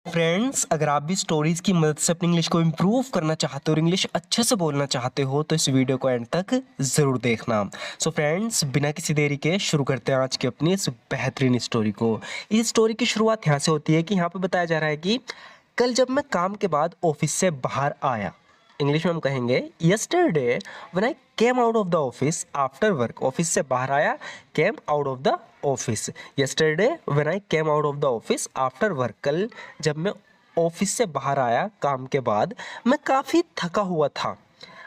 Friends, अगर आप भी स्टोरीज की मदद से अपनी इंग्लिश को इम्प्रूव करना चाहते हो और इंग्लिश अच्छे से बोलना चाहते हो तो इस वीडियो को एंड तक ज़रूर देखना। सो फ्रेंड्स, बिना किसी देरी के शुरू करते हैं आज की अपनी इस बेहतरीन स्टोरी को। इस स्टोरी की शुरुआत यहाँ से होती है कि यहाँ पे बताया जा रहा है कि कल जब मैं काम के बाद ऑफिस से बाहर आया, इंग्लिश में हम कहेंगे yesterday when I came out of the office after work. Office से बाहर आया, came out of the office. Yesterday when I came out of the office after work. कल जब मैं ऑफिस से बाहर आया काम के बाद, मैं काफ़ी थका हुआ था।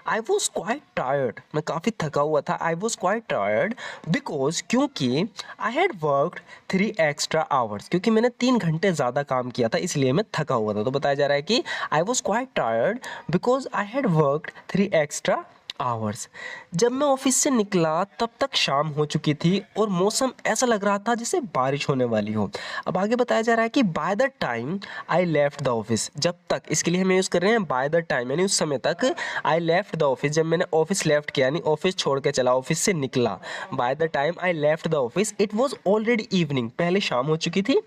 I was quite tired. मैं काफ़ी थका हुआ था। I was quite tired because क्योंकि I had worked 3 extra hours. क्योंकि मैंने 3 घंटे ज़्यादा काम किया था, इसलिए मैं थका हुआ था। तो बताया जा रहा है कि आई was quite tired because I had worked 3 extra hours. जब मैं ऑफिस से निकला तब तक शाम हो चुकी थी और मौसम ऐसा लग रहा था जैसे बारिश होने वाली हो। अब आगे बताया जा रहा है कि by the time I left the office. जब तक, इसके लिए हम यूज़ कर रहे हैं बाय द टाइम, यानी उस समय तक। आई लेफ्ट द ऑफिस, जब मैंने ऑफिस लेफ्ट किया यानी ऑफिस छोड़ के चला, ऑफिस से निकला। Bye the time I left the office it was already evening, पहले शाम हो चुकी थी।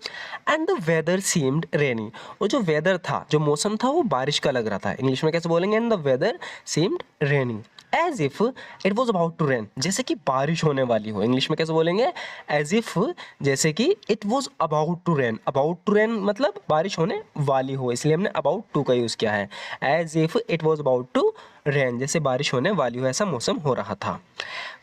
एंड द वेदर सीम्ड रेनी, और जो वेदर था, जो मौसम था, वो बारिश का लग रहा था। इंग्लिश में कैसे बोलेंगे? And the weather seemed rainy as if it was about to rain, जैसे कि बारिश होने वाली हो। इंग्लिश में कैसे बोलेंगे? एज इफ, जैसे कि it was about to rain. About to rain मतलब बारिश होने वाली हो, इसलिए हमने अबाउट टू का यूज़ किया है। As if it was about to rain, जैसे बारिश होने वाली हो, ऐसा मौसम हो रहा था।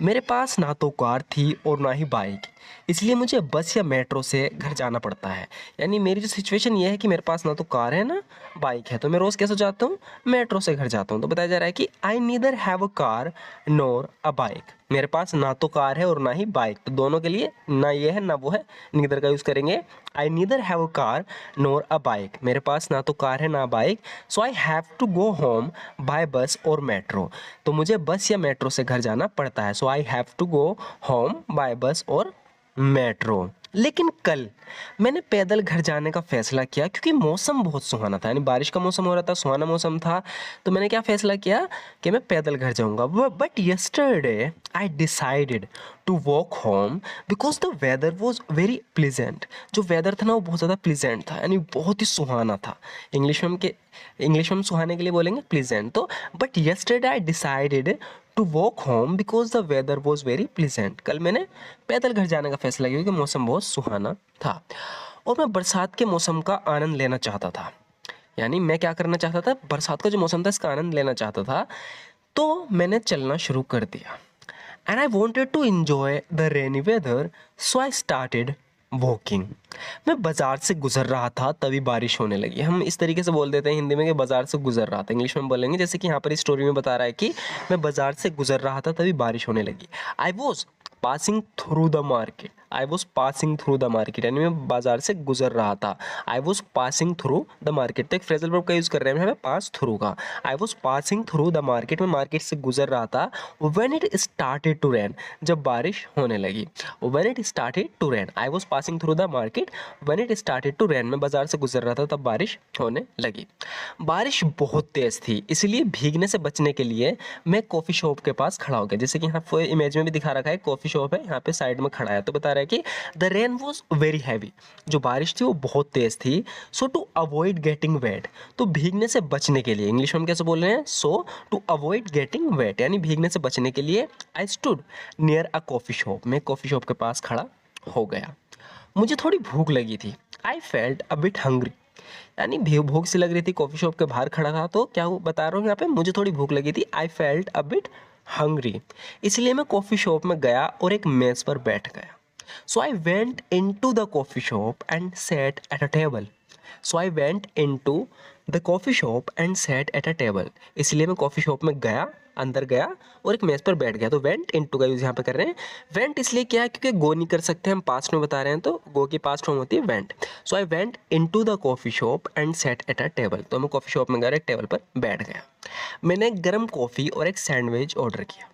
मेरे पास ना तो कार थी और ना ही बाइक, इसलिए मुझे बस या मेट्रो से घर जाना पड़ता है। यानी मेरी जो सिचुएशन ये है कि मेरे पास ना तो कार है ना बाइक है, तो मैं रोज़ कैसे जाता हूँ? मेट्रो से घर जाता हूँ। तो बताया जा रहा है कि I neither have a car nor a bike. मेरे पास ना तो कार है और ना ही बाइक, तो दोनों के लिए ना ये है ना वो है, नीदर का यूज़ करेंगे। I neither have a car nor a bike, मेरे पास ना तो कार है ना bike. So I have to go home by bus और मेट्रो, तो मुझे बस या मेट्रो से घर जाना पड़ता है। So I have to go home by bus और मेट्रो। लेकिन कल मैंने पैदल घर जाने का फैसला किया क्योंकि मौसम बहुत सुहाना था, यानी बारिश का मौसम हो रहा था, सुहाना मौसम था। तो मैंने क्या फैसला किया कि मैं पैदल घर जाऊंगा। But yesterday I decided to walk home because the weather was very pleasant. जो वेदर था ना, वो बहुत ज़्यादा प्लीजेंट था, यानी बहुत ही सुहाना था। इंग्लिश में हम सुहाने के लिए बोलेंगे प्लीजेंट। तो but yesterday I decided to walk home because the weather was very pleasant. कल मैंने पैदल घर जाने का फैसला किया क्योंकि मौसम बहुत सुहाना था और मैं बरसात के मौसम का आनंद लेना चाहता था। यानी मैं क्या करना चाहता था? बरसात का जो मौसम था, इसका आनंद लेना चाहता था। तो मैंने चलना शुरू कर दिया। And I wanted to enjoy the rainy weather, so I started walking. मैं बाजार से गुजर रहा था तभी बारिश होने लगी। हम इस तरीके से बोल देते हैं हिंदी में कि बाजार से गुजर रहा था। इंग्लिश में हम बोलेंगे जैसे कि यहाँ पर इस स्टोरी में बता रहा है कि मैं बाजार से गुजर रहा था तभी बारिश होने लगी। आई was passing through the market. I was passing through the market, यानी मैं बाजार से गुजर रहा था। I was passing through the market, तो एक फ्रेजल वर्ब का यूज़ कर रहे हैं हमें पास थ्रू का। I was passing through the market, मैं मार्केट से गुजर रहा था। When it started to rain, जब बारिश होने लगी। When it started to rain, I was passing through the market when it started to rain, मैं बाजार से गुजर रहा था तब बारिश होने लगी। बारिश बहुत तेज़ थी, इसलिए भीगने से बचने के लिए मैं कॉफ़ी शॉप के पास खड़ा हो गया। जैसे कि यहाँ पर इमेज में भी दिखा रखा है, कॉफ़ी शॉप है, यहाँ पे साइड में खड़ा है। तो बता रहा है कि the rain was very heavy, जो बारिश थी वो बहुत तेज़ थी। सो टू अवॉइड गेटिंग वेट, तो भीगने से बचने के लिए, इंग्लिश में हम कैसे बोल रहे हैं? सो टू अवॉइड गेटिंग वेट, यानी भीगने से बचने के लिए I stood near a coffee shop, मैं कॉफ़ी शॉप के पास खड़ा हो गया। मुझे थोड़ी भूख लगी थी। I felt a bit hungry, यानी भूख सी लग रही थी, कॉफ़ी शॉप के बाहर खड़ा था। तो क्या बता रहा हूँ यहाँ पे, मुझे थोड़ी भूख लगी थी। I felt a bit hungry, इसलिए मैं कॉफ़ी शॉप में गया और एक मेज़ पर बैठ गया। So I went in to the coffee shop and sat at a table. So I went in to the coffee shop and sat at a table, इसलिए मैं कॉफ़ी शॉप में गया, अंदर गया और एक मेज़ पर बैठ गया। तो वेंट इन टू का यूज़ यहाँ पे कर रहे हैं। वेंट इसलिए क्या है क्योंकि गो नहीं कर सकते, हम पास्ट में बता रहे हैं, तो गो की पास्ट फॉर्म होती है went. So I went in to the coffee shop and sat at a table, तो मैं कॉफ़ी शॉप में गया, एक टेबल पर बैठ गया। मैंने एक गर्म कॉफ़ी और एक सैंडविच ऑर्डर किया।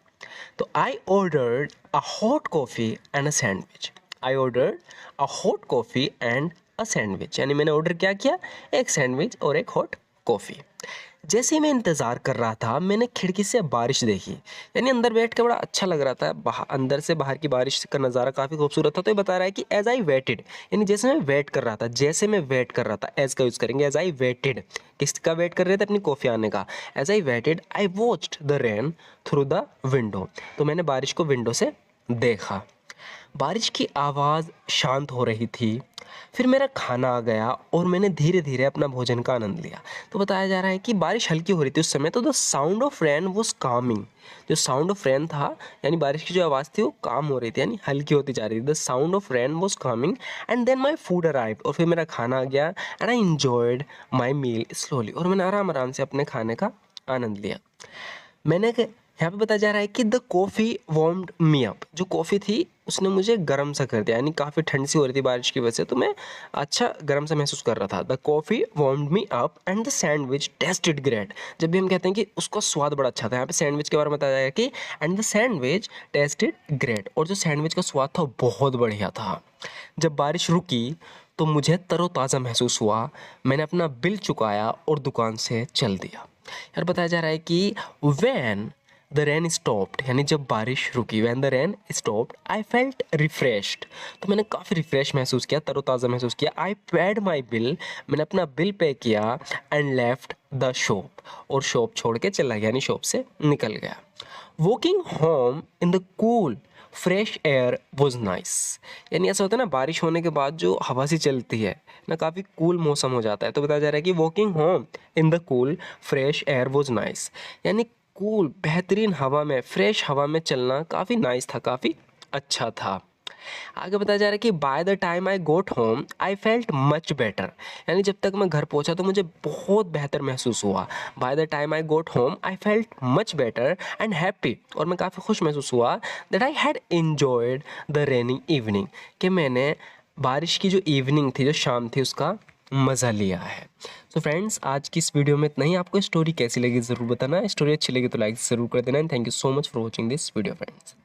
तो I ordered a hot coffee and a sandwich. I ordered a hot coffee and a sandwich, यानी मैंने ऑर्डर क्या किया? एक सैंडविच और एक हॉट कॉफ़ी। जैसे ही मैं इंतज़ार कर रहा था मैंने खिड़की से बारिश देखी, यानी अंदर बैठ के बड़ा अच्छा लग रहा था। अंदर से बाहर की बारिश का नज़ारा काफ़ी खूबसूरत था। तो ये बता रहा है कि एज आई वेटेड, यानी जैसे मैं वेट कर रहा था, जैसे मैं वेट कर रहा था, एज का यूज़ करेंगे। एज आई वेटेड, किसका वेट कर रहे थे? अपनी कॉफ़ी आने का। As I waited I watched the rain through the window, तो मैंने बारिश को विंडो से देखा। बारिश की आवाज़ शांत हो रही थी। फिर मेरा खाना आ गया और मैंने धीरे धीरे अपना भोजन का आनंद लिया। तो बताया जा रहा है कि बारिश हल्की हो रही थी उस समय, तो the sound of rain was Kameng. जो साउंड ऑफ रेन था, यानी बारिश की जो आवाज़ थी वो काम हो रही थी, यानी हल्की होती जा रही थी। The sound of rain was coming and then my food arrived, और फिर मेरा खाना आ गया। And I enjoyed my meal slowly, और मैंने आराम आराम से अपने खाने का आनंद लिया। यहाँ पे बताया जा रहा है कि the coffee warmed me up, जो कॉफ़ी थी उसने मुझे गर्म सा कर दिया, यानी काफ़ी ठंड सी हो रही थी बारिश की वजह से, तो मैं अच्छा गर्म सा महसूस कर रहा था। The coffee warmed me up and the sandwich tested great. जब भी हम कहते हैं कि उसका स्वाद बड़ा अच्छा था, यहाँ पे सैंडविच के बारे में बताया गया कि and the sandwich tested great, और जो सैंडविच का स्वाद था बहुत बढ़िया था। जब बारिश रुकी तो मुझे तरोताज़ा महसूस हुआ। मैंने अपना बिल चुकाया और दुकान से चल दिया। यार बताया जा रहा है कि वैन द रेन स्टॉप्ड, यानी जब बारिश रुकी, when the rain stopped I felt refreshed, तो मैंने काफ़ी रिफ्रेश महसूस किया, तरोताज़ा महसूस किया। आई पेड माई बिल, मैंने अपना बिल पे किया। एंड लेफ्ट द शॉप, और शॉप छोड़ के चला गया, यानी शॉप से निकल गया। Walking home in the cool fresh air was nice, यानी ऐसा होता है ना, बारिश होने के बाद जो हवा सी चलती है ना, काफ़ी कूल मौसम हो जाता है। तो बताया जा रहा है कि walking home in the cool fresh air was nice, यानी कूल बेहतरीन हवा में, फ्रेश हवा में चलना काफ़ी नाइस था, काफ़ी अच्छा था। आगे बताया जा रहा है कि by the time I got home I felt much better, यानी जब तक मैं घर पहुंचा तो मुझे बहुत बेहतर महसूस हुआ। By the time I got home I felt much better and happy, और मैं काफ़ी खुश महसूस हुआ। That I had enjoyed the rainy evening, कि मैंने बारिश की जो इवनिंग थी, जो शाम थी, उसका मज़ा लिया है। तो फ्रेंड्स, आज की इस वीडियो में इतना ही। आपको स्टोरी कैसी लगी ज़रूर बताना। स्टोरी अच्छी लगी तो लाइक ज़रूर कर देना। And thank you so much for watching this video friends.